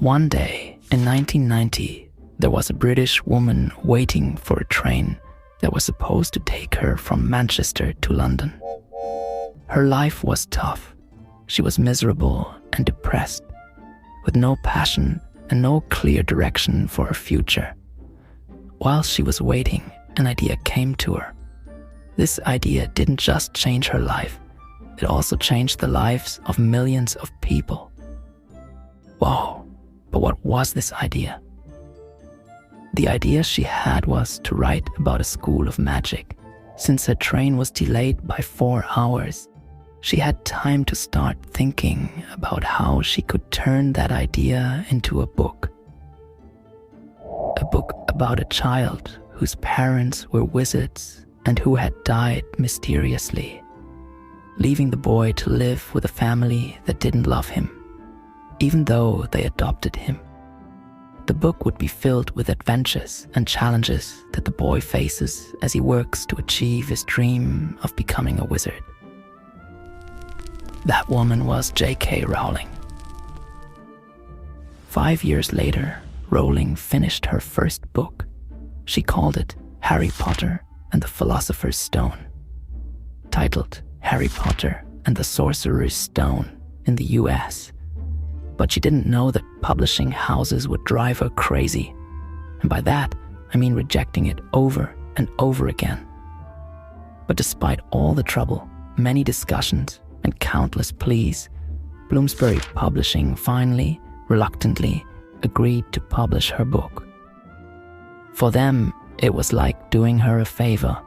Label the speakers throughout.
Speaker 1: One day in 1990, there was a British woman waiting for a train that was supposed to take her from Manchester to London. Her life was tough. She was miserable and depressed, with no passion and no clear direction for her future. While she was waiting, an idea came to her. This idea didn't just change her life, it also changed the lives of millions of people. Whoa, but what was this idea? The idea she had was to write about a school of magic. Since her train was delayed by 4 hours, she had time to start thinking about how she could turn that idea into a book. A book about a child whose parents were wizards and who had died mysteriously, leaving the boy to live with a family that didn't love him, even though they adopted him. The book would be filled with adventures and challenges that the boy faces as he works to achieve his dream of becoming a wizard. That woman was J.K. Rowling. 5 years later, Rowling finished her first book. She called it Harry Potter and the Philosopher's Stone. Titled Harry Potter and the Sorcerer's Stone in the US. But she didn't know that publishing houses would drive her crazy. And by that, I mean rejecting it over and over again. But despite all the trouble, many discussions, and countless pleas, Bloomsbury Publishing finally, reluctantly, agreed to publish her book. For them, it was like doing her a favor.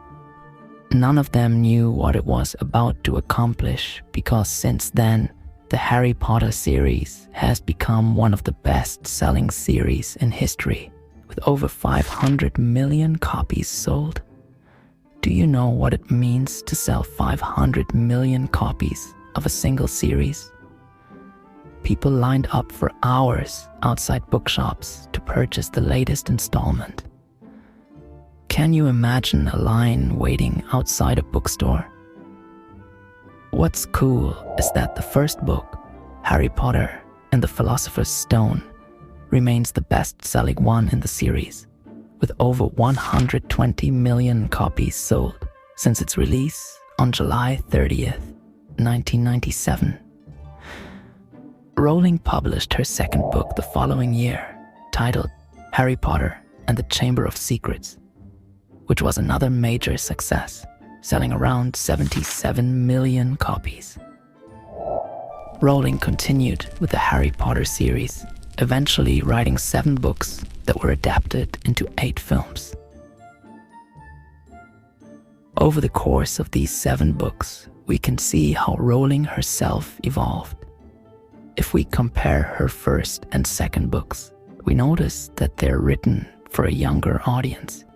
Speaker 1: None of them knew what it was about to accomplish because since then, the Harry Potter series has become one of the best-selling series in history, with over 500 million copies sold. Do you know what it means to sell 500 million copies of a single series? People lined up for hours outside bookshops to purchase the latest installment. Can you imagine a line waiting outside a bookstore? What's cool is that the first book, Harry Potter and the Philosopher's Stone, remains the best-selling one in the series, with over 120 million copies sold since its release on July 30th, 1997. Rowling published her second book the following year, titled Harry Potter and the Chamber of Secrets, which was another major success, selling around 77 million copies. Rowling continued with the Harry Potter series, eventually writing 7 books that were adapted into 8 films. Over the course of these 7 books, we can see how Rowling herself evolved. If we compare her first and second books, we notice that they're written for a younger audience.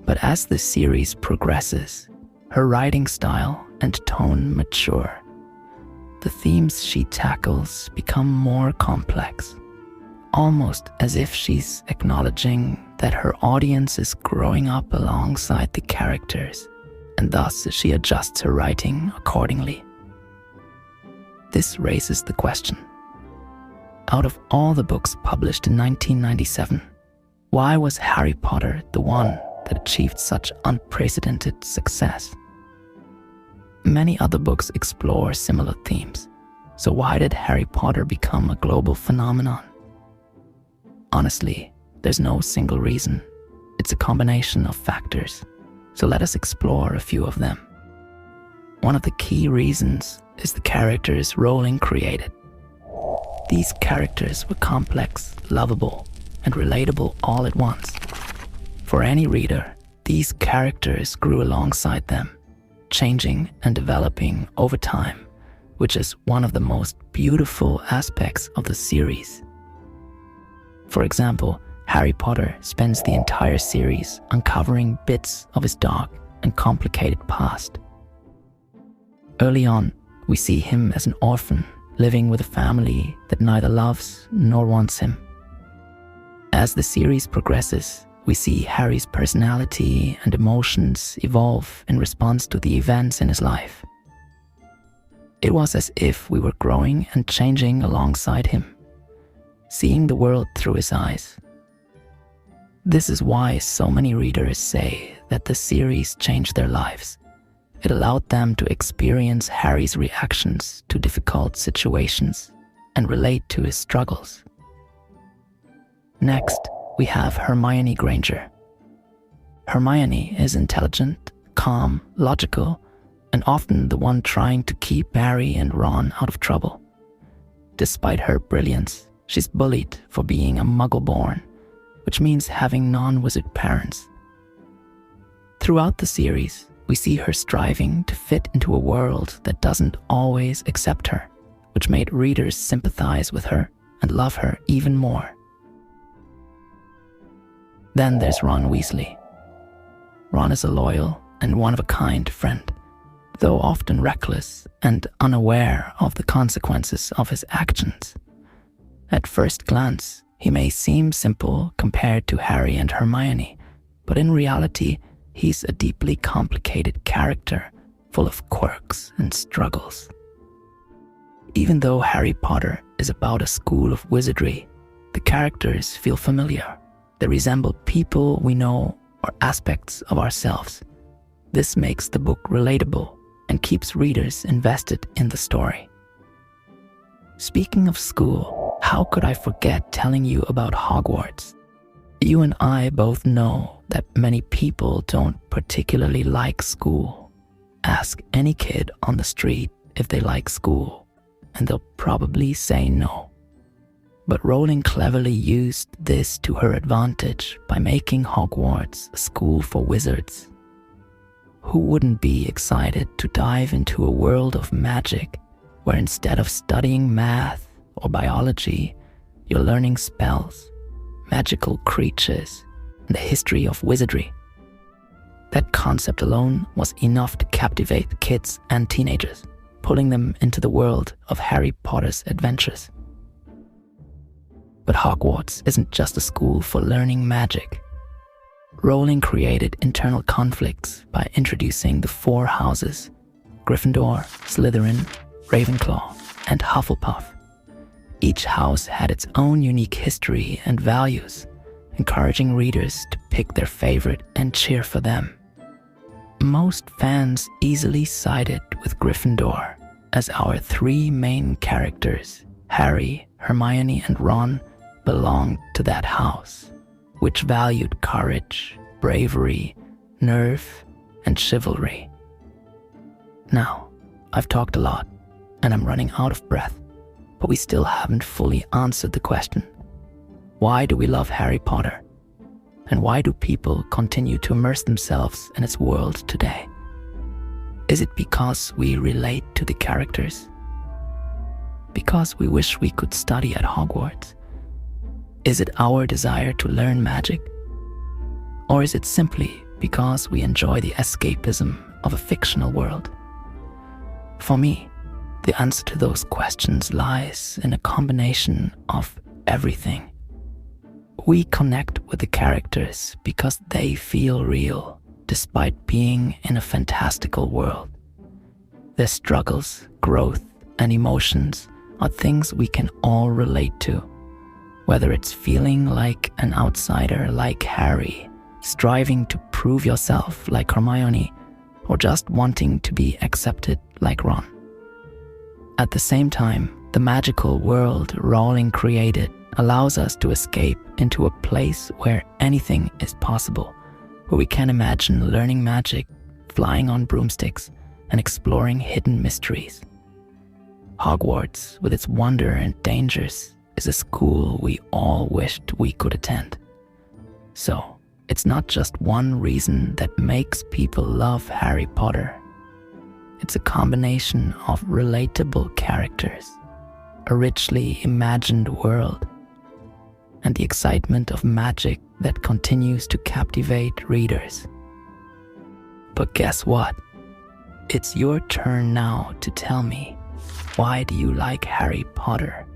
Speaker 1: But as the series progresses, her writing style and tone mature. The themes she tackles become more complex, almost as if she's acknowledging that her audience is growing up alongside the characters, and thus she adjusts her writing accordingly. This raises the question: out of all the books published in 1997, why was Harry Potter the one that achieved such unprecedented success? Many other books explore similar themes, so why did Harry Potter become a global phenomenon? Honestly, there's no single reason. It's a combination of factors, so let us explore a few of them. One of the key reasons is the characters Rowling created. These characters were complex, lovable, and relatable all at once. For any reader, these characters grew alongside them, changing and developing over time, which is one of the most beautiful aspects of the series. For example, Harry Potter spends the entire series uncovering bits of his dark and complicated past. Early on, we see him as an orphan, living with a family that neither loves nor wants him. As the series progresses, we see Harry's personality and emotions evolve in response to the events in his life. It was as if we were growing and changing alongside him. seeing the world through his eyes. This is why so many readers say that the series changed their lives. It allowed them to experience Harry's reactions to difficult situations and relate to his struggles. Next, we have Hermione Granger. Hermione is intelligent, calm, logical, and often the one trying to keep Harry and Ron out of trouble. Despite her brilliance, she's bullied for being a Muggle-born, which means having non-wizard parents. Throughout the series, we see her striving to fit into a world that doesn't always accept her, which made readers sympathize with her and love her even more. Then there's Ron Weasley. Ron is a loyal and one-of-a-kind friend, though often reckless and unaware of the consequences of his actions. At first glance, he may seem simple compared to Harry and Hermione, but in reality, he's a deeply complicated character, full of quirks and struggles. Even though Harry Potter is about a school of wizardry, the characters feel familiar. They resemble people we know or aspects of ourselves. This makes the book relatable and keeps readers invested in the story. Speaking of school, how could I forget telling you about Hogwarts? You and I both know that many people don't particularly like school. Ask any kid on the street if they like school, and they'll probably say no. But Rowling cleverly used this to her advantage by making Hogwarts a school for wizards. Who wouldn't be excited to dive into a world of magic where instead of studying math or biology, you're learning spells, magical creatures, and the history of wizardry? That concept alone was enough to captivate kids and teenagers, pulling them into the world of Harry Potter's adventures. But Hogwarts isn't just a school for learning magic. Rowling created internal conflicts by introducing the 4 houses: Gryffindor, Slytherin, Ravenclaw, and Hufflepuff. Each house had its own unique history and values, encouraging readers to pick their favorite and cheer for them. Most fans easily sided with Gryffindor, as our 3 main characters, Harry, Hermione, and Ron, belonged to that house, which valued courage, bravery, nerve, and chivalry. Now, I've talked a lot, and I'm running out of breath, but we still haven't fully answered the question: why do we love Harry Potter? And why do people continue to immerse themselves in its world today? Is it because we relate to the characters? Because we wish we could study at Hogwarts? Is it our desire to learn magic? Or is it simply because we enjoy the escapism of a fictional world? For me, the answer to those questions lies in a combination of everything. We connect with the characters because they feel real, despite being in a fantastical world. Their struggles, growth, and emotions are things we can all relate to. Whether it's feeling like an outsider like Harry, striving to prove yourself like Hermione, or just wanting to be accepted like Ron. At the same time, the magical world Rowling created allows us to escape into a place where anything is possible, where we can imagine learning magic, flying on broomsticks, and exploring hidden mysteries. Hogwarts, with its wonder and dangers, is a school we all wished we could attend. So, it's not just one reason that makes people love Harry Potter. It's a combination of relatable characters, a richly imagined world, and the excitement of magic that continues to captivate readers. But guess what? It's your turn now to tell me, why do you like Harry Potter?